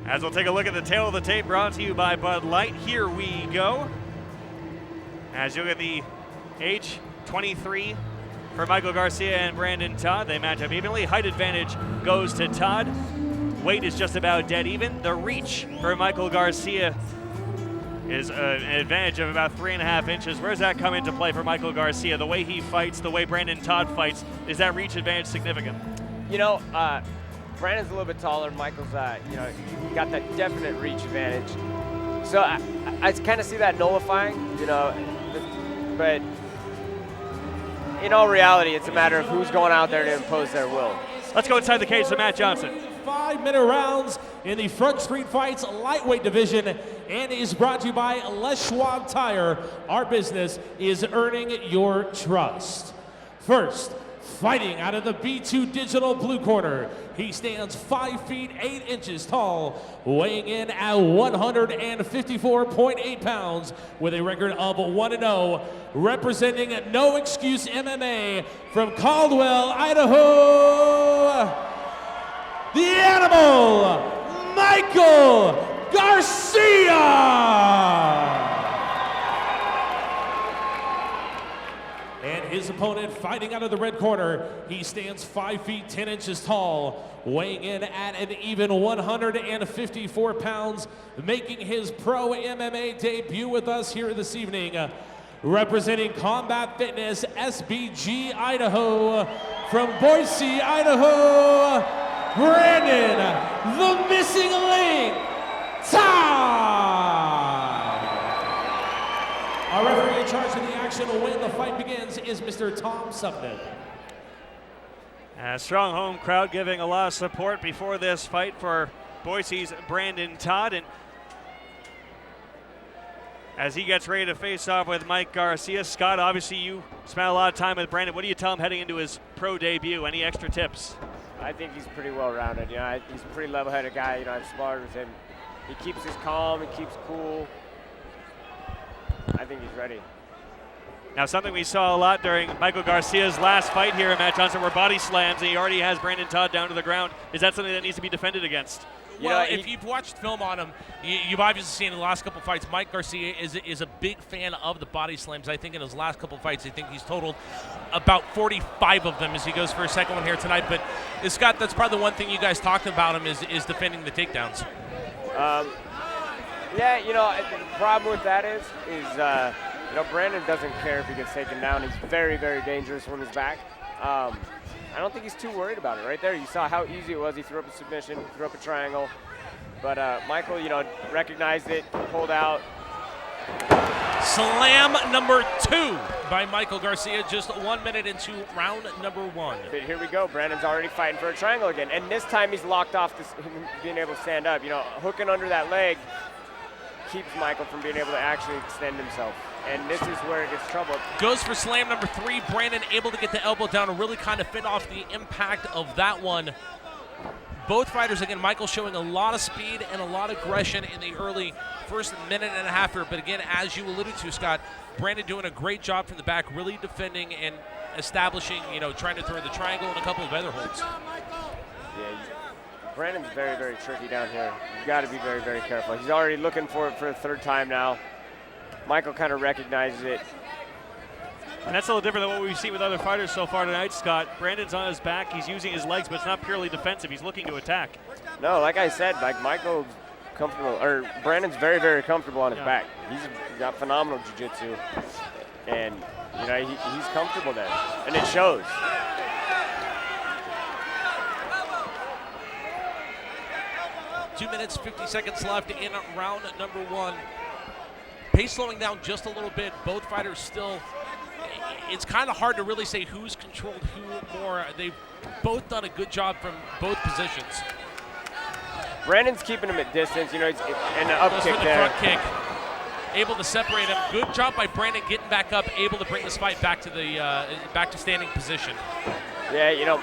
As we'll take a look at the tail of the tape brought to you by Bud Light. Here we go. As you look at the age 23 for Michael Garcia and Brandon Todd, they match up evenly. Height advantage goes to Todd. Weight is just about dead even. The reach for Michael Garcia is an advantage of about 3.5 inches. Where does that come into play for Michael Garcia? The way he fights, the way Brandon Todd fights, is that reach advantage significant? You know, Brandon's a little bit taller. Michael's, he got that definite reach advantage. So I kind of see that nullifying, but in all reality, it's a matter of who's going out there to impose their will. Let's go inside the cage to Matt Johnson. 5-minute rounds in the Front Street Fights lightweight division, and is brought to you by Les Schwab Tire. Our business is earning your trust. First, fighting out of the B2 Digital blue corner, he stands 5 feet 8 inches tall, weighing in at 154.8 pounds with a record of 1-0, representing No Excuse MMA from Caldwell, Idaho, the Animal, Michael Garcia! And his opponent, fighting out of the red corner, he stands 5 feet 10 inches tall, weighing in at an even 154 pounds, making his pro MMA debut with us here this evening. Representing Combat Fitness SBG Idaho, from Boise, Idaho, Brandon, the missing link, Todd! Our referee in charge of the action when the fight begins is Mr. Tom Sufton. A strong home crowd giving a lot of support before this fight for Boise's Brandon Todd. And as he gets ready to face off with Mike Garcia, Scott, obviously you spent a lot of time with Brandon. What do you tell him heading into his pro debut? Any extra tips? I think he's pretty well-rounded. He's a pretty level-headed guy. I've sparred with him. He keeps his calm. He keeps cool. I think he's ready. Now, something we saw a lot during Michael Garcia's last fight here, Matt Johnson, were body slams, and he already has Brandon Todd down to the ground. Is that something that needs to be defended against? Well, if you've watched film on him, you've obviously seen in the last couple fights, Mike Garcia is a big fan of the body slams. I think in his last couple fights, I think he's totaled about 45 of them as he goes for a second one here tonight. But, Scott, that's probably the one thing you guys talked about him is defending the takedowns. The problem with that is Brandon doesn't care if he gets taken down. He's very, very dangerous when he's back. I don't think he's too worried about it. Right there, you saw how easy it was. He threw up a submission, threw up a triangle. But Michael, recognized it, pulled out. Slam number 2 by Michael Garcia, just 1 minute into round number 1. But here we go. Brandon's already fighting for a triangle again. And this time he's locked off being able to stand up. Hooking under that leg keeps Michael from being able to actually extend himself. And this is where it gets trouble. Goes for slam number 3. Brandon able to get the elbow down and really kind of fit off the impact of that one. Both fighters, again, Michael showing a lot of speed and a lot of aggression in the early first minute and a half here. But again, as you alluded to, Scott, Brandon doing a great job from the back, really defending and establishing, trying to throw the triangle and a couple of other holds. Yeah, Brandon's very, very tricky down here. You've got to be very, very careful. He's already looking for it for a third time now. Michael kind of recognizes it. And that's a little different than what we've seen with other fighters so far tonight, Scott. Brandon's on his back. He's using his legs, but it's not purely defensive. He's looking to attack. No, like I said, Michael's comfortable, or Brandon's very, very comfortable on his back. He's got phenomenal jiu-jitsu, and he's comfortable there, and it shows. Two minutes, 50 seconds left in round number 1. Pace slowing down just a little bit. Both fighters still, it's kind of hard to really say who's controlled who more. They've both done a good job from both positions. Brandon's keeping him at distance. He's in an up Goes kick for the there. front kick. Able to separate him. Good job by Brandon getting back up, able to bring this fight back to the back to standing position. Yeah,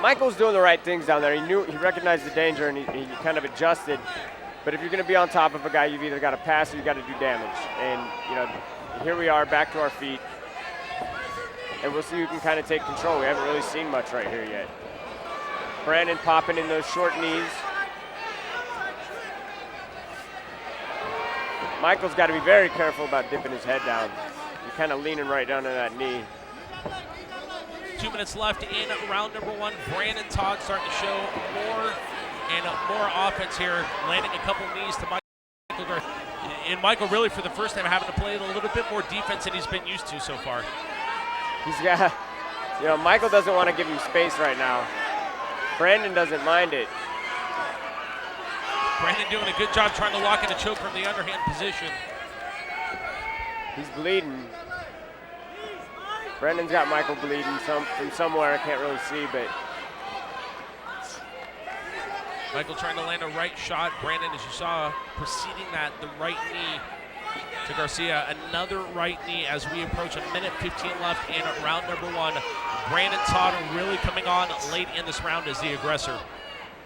Michael's doing the right things down there. He recognized the danger, and he kind of adjusted. But if you're going to be on top of a guy, you've either got to pass or you've got to do damage. And, here we are back to our feet. And we'll see who can kind of take control. We haven't really seen much right here yet. Brandon popping in those short knees. Michael's got to be very careful about dipping his head down. You're kind of leaning right down to that knee. 2 minutes left in round number 1. Brandon Todd starting to show more and more offense here, landing a couple knees to Michael Garcia. And Michael really for the first time having to play a little bit more defense than he's been used to so far. He's got, Michael doesn't want to give him space right now. Brandon doesn't mind it. Brandon doing a good job trying to lock in a choke from the underhand position. He's bleeding. Brandon's got Michael bleeding from somewhere, I can't really see, but. Michael trying to land a right shot. Brandon, as you saw, preceding that, the right knee to Garcia. Another right knee as we approach a minute 15 left in round number 1. Brandon Todd really coming on late in this round as the aggressor.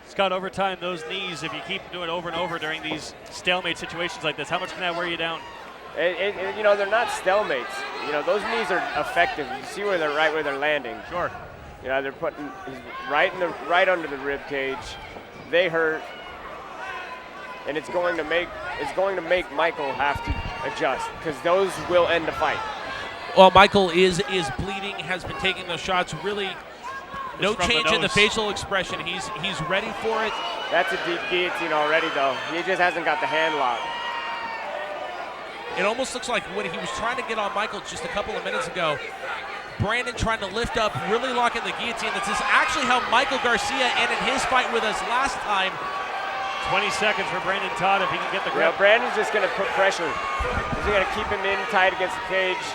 Scott, over time, those knees, if you keep doing it over and over during these stalemate situations like this, how much can that wear you down? They're not stalemates. Those knees are effective. You see where they're landing. Sure. They're putting he's right under the rib cage. They hurt, and it's going to make Michael have to adjust because those will end the fight. Well, Michael is bleeding, has been taking those shots. Really, no change in the facial expression. He's ready for it. That's a deep guillotine already, though. He just hasn't got the hand lock. It almost looks like when he was trying to get on Michael just a couple of minutes ago, Brandon trying to lift up, really locking the guillotine. This is actually how Michael Garcia ended his fight with us last time. 20 seconds for Brandon Todd if he can get the grip. Brandon's just going to put pressure. He's going to keep him in tight against the cage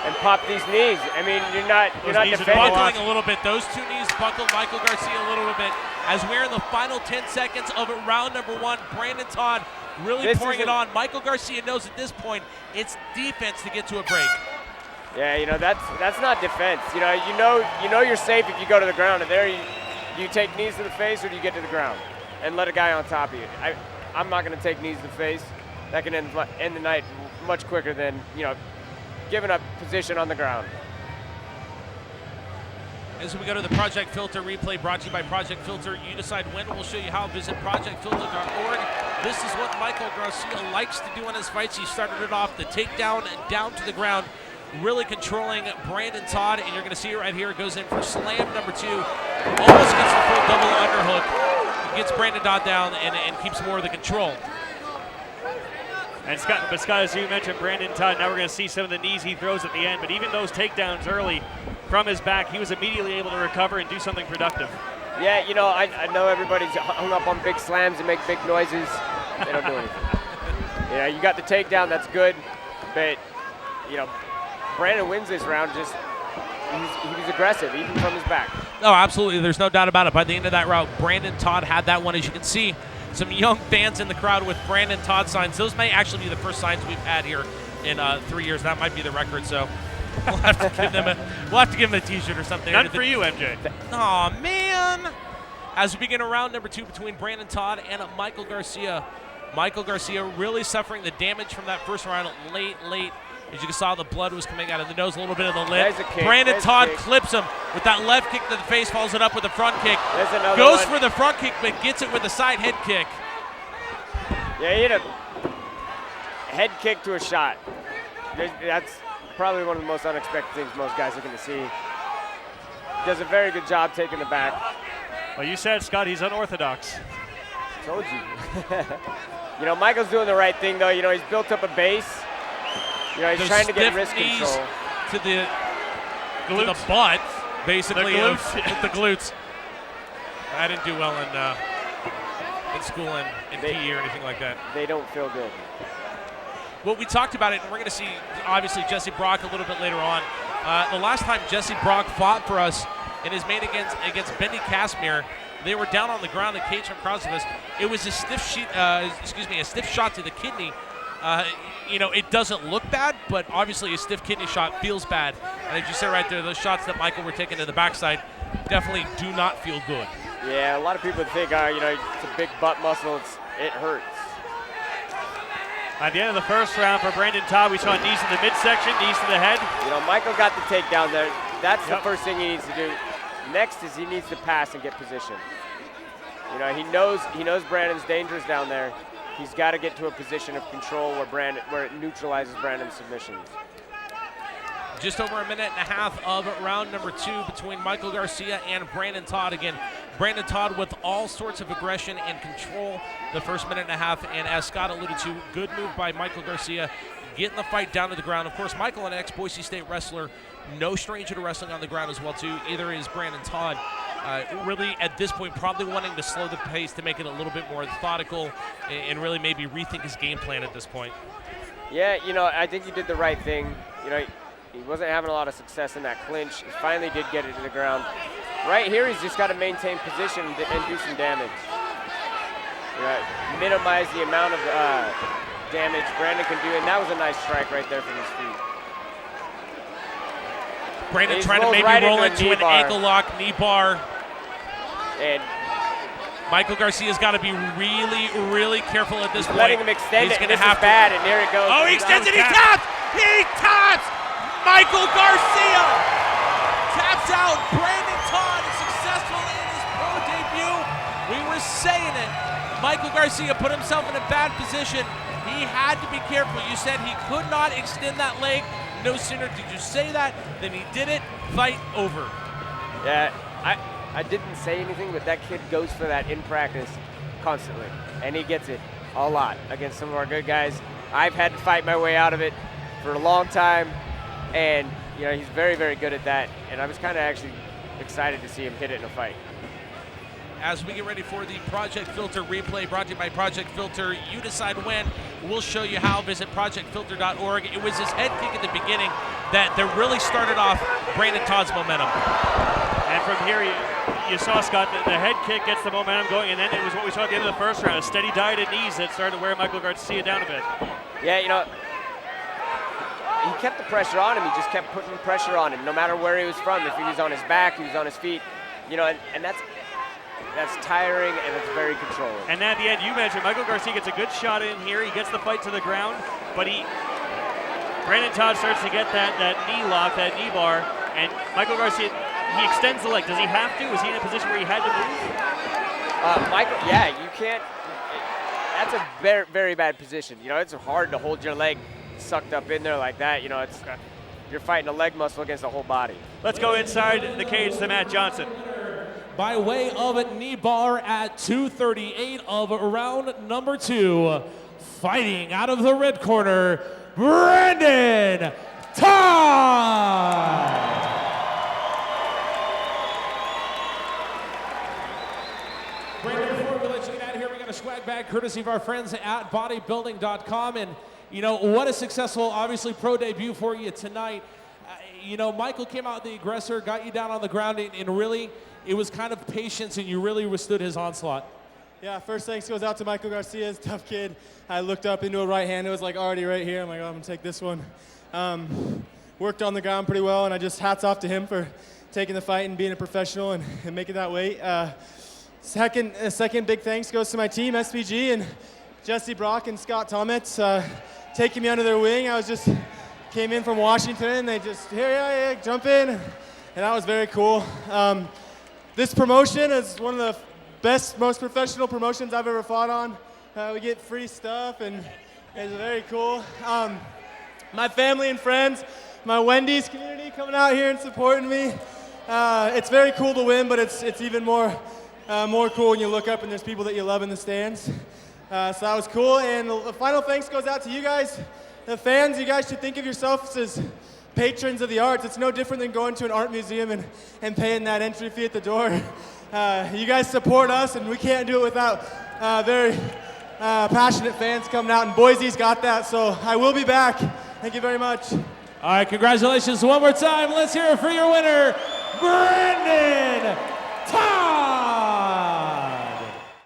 and pop these knees. I mean, you're not defending. Buckling a little bit. Those two knees buckled Michael Garcia a little bit. As we're in the final 10 seconds of round number 1, Brandon Todd really pouring it on. Michael Garcia knows at this point it's defense to get to a break. Yeah, that's not defense. You know you're safe if you go to the ground, and there you take knees to the face or do you get to the ground and let a guy on top of you. I'm not going to take knees to the face. That can end the night much quicker than giving up position on the ground. As we go to the Project Filter replay brought to you by Project Filter, you decide when. We'll show you how. Visit projectfilter.org. This is what Michael Garcia likes to do in his fights. He started it off the takedown and down to the ground, really controlling Brandon Todd, and you're going to see it right here. It goes in for slam number 2. Almost gets the full double underhook. Gets Brandon Todd down and keeps more of the control. And Scott, as you mentioned, Brandon Todd, now we're going to see some of the knees he throws at the end, but even those takedowns early from his back, he was immediately able to recover and do something productive. Yeah, I know everybody's hung up on big slams and make big noises. They don't do anything. You got the takedown, that's good, but, Brandon wins this round. He was aggressive, even from his back. No, absolutely. There's no doubt about it. By the end of that round, Brandon Todd had that one. As you can see, some young fans in the crowd with Brandon Todd signs. Those may actually be the first signs we've had here in 3 years. That might be the record. So we'll have to give them a T-shirt or something. None for you, MJ. Oh man! As we begin round number 2 between Brandon Todd and Michael Garcia. Michael Garcia really suffering the damage from that first round late. As you saw, the blood was coming out of the nose, a little bit of the lip. Brandon Todd clips him with that left kick to the face, follows it up with a front kick. Goes for the front kick, but gets it with a side head kick. Yeah, he hit a head kick to a shot. That's probably one of the most unexpected things most guys are going to see. Does a very good job taking the back. Well, you said, Scott, he's unorthodox. Told you. Michael's doing the right thing, though. He's built up a base. He's trying to get wrist control. To the butt, basically, the glutes. I didn't do well in school and PE or anything like that. They don't feel good. Well, we talked about it, and we're going to see, obviously, Jesse Brock a little bit later on. The last time Jesse Brock fought for us in his main against Bendy Casimir, they were down on the ground in cage across of us. It was a stiff shot to the kidney. It doesn't look bad, but obviously a stiff kidney shot feels bad. And as you said right there, those shots that Michael were taking to the backside definitely do not feel good. Yeah, a lot of people think, it's a big butt muscle. It hurts. At the end of the first round for Brandon Todd, we saw knees in the midsection, knees to the head. Michael got the takedown there. That's the first thing he needs to do. Next is he needs to pass and get position. He knows Brandon's dangerous down there. he's got to get to a position of control where it neutralizes Brandon's submissions. Just over a minute and a half of round number 2 between Michael Garcia and Brandon Todd. Again, Brandon Todd with all sorts of aggression and control the first minute and a half. And as Scott alluded to, good move by Michael Garcia, getting the fight down to the ground. Of course, Michael, an ex-Boise State wrestler, no stranger to wrestling on the ground as well, too. Either is Brandon Todd. Really, at this point, probably wanting to slow the pace to make it a little bit more methodical and really maybe rethink his game plan at this point. Yeah, I think he did the right thing. He wasn't having a lot of success in that clinch. He finally did get it to the ground. Right here, he's just got to maintain position and do some damage. Minimize the amount of damage Brandon can do, and that was a nice strike right there from his feet. Brandon trying to maybe roll into an ankle lock, knee bar. And Michael Garcia's got to be really, really careful at this point. Letting him extend he's it, and this is bad, and there it goes. Oh, he extends it, he taps! He taps! Michael Garcia taps out Brandon Todd, successful in his pro debut. We were saying it. Michael Garcia put himself in a bad position. He had to be careful. You said he could not extend that leg. No sooner did you say that than he did it. Fight over. Yeah, I didn't say anything, but that kid goes for that in practice constantly, and he gets it a lot against some of our good guys. I've had to fight my way out of it for a long time. And, he's very, very good at that. And I was kind of actually excited to see him hit it in a fight. As we get ready for the Project Filter replay brought to you by Project Filter, you decide when. We'll show you how. Visit projectfilter.org. It was his head kick at the beginning that really started off Brandon Todd's momentum. And from here, you saw, Scott, the head kick gets the momentum going, and then it was what we saw at the end of the first round, a steady diet at knees that started to wear Michael Garcia down a bit. Yeah, he kept the pressure on him. He just kept putting pressure on him, no matter where he was from. If he was on his back, he was on his feet. And that's tiring, and it's very controlling. And at the end, you mentioned Michael Garcia gets a good shot in here. He gets the fight to the ground, but Brandon Todd starts to get that knee lock, that knee bar, and Michael Garcia, he extends the leg. Does he have to? Was he in a position where he had to move? Michael, yeah, you can't. That's a very, very bad position. It's hard to hold your leg sucked up in there like that. You're fighting a leg muscle against the whole body. Let's go inside the cage to Matt Johnson. By way of a knee bar at 2:38 of round number 2, fighting out of the red corner, Brandon Todd. Brandon, before we let you get out of here, we got a swag bag courtesy of our friends at bodybuilding.com. And what a successful, obviously, pro debut for you tonight. Michael came out the aggressor, got you down on the ground, and really, it was kind of patience, and you really withstood his onslaught. Yeah, first thanks goes out to Michael Garcia. He's a tough kid. I looked up into a right hand. It was already right here. I'm like, I'm going to take this one. Worked on the ground pretty well, and I just hats off to him for taking the fight and being a professional and making that weight. Second big thanks goes to my team, SPG, and Jesse Brock and Scott Tomets, taking me under their wing. Came in from Washington, and they just, here, jump in. And that was very cool. This promotion is one of the best, most professional promotions I've ever fought on. We get free stuff, and it's very cool. My family and friends, my Wendy's community coming out here and supporting me. It's very cool to win, but it's even more cool when you look up and there's people that you love in the stands. So that was cool. And the final thanks goes out to you guys, the fans. You guys should think of yourselves as patrons of the arts. It's no different than going to an art museum and paying that entry fee at the door. You guys support us, and we can't do it without very passionate fans coming out, and Boise's got that, so I will be back. Thank you very much. All right, congratulations one more time. Let's hear it for your winner, Brandon Todd.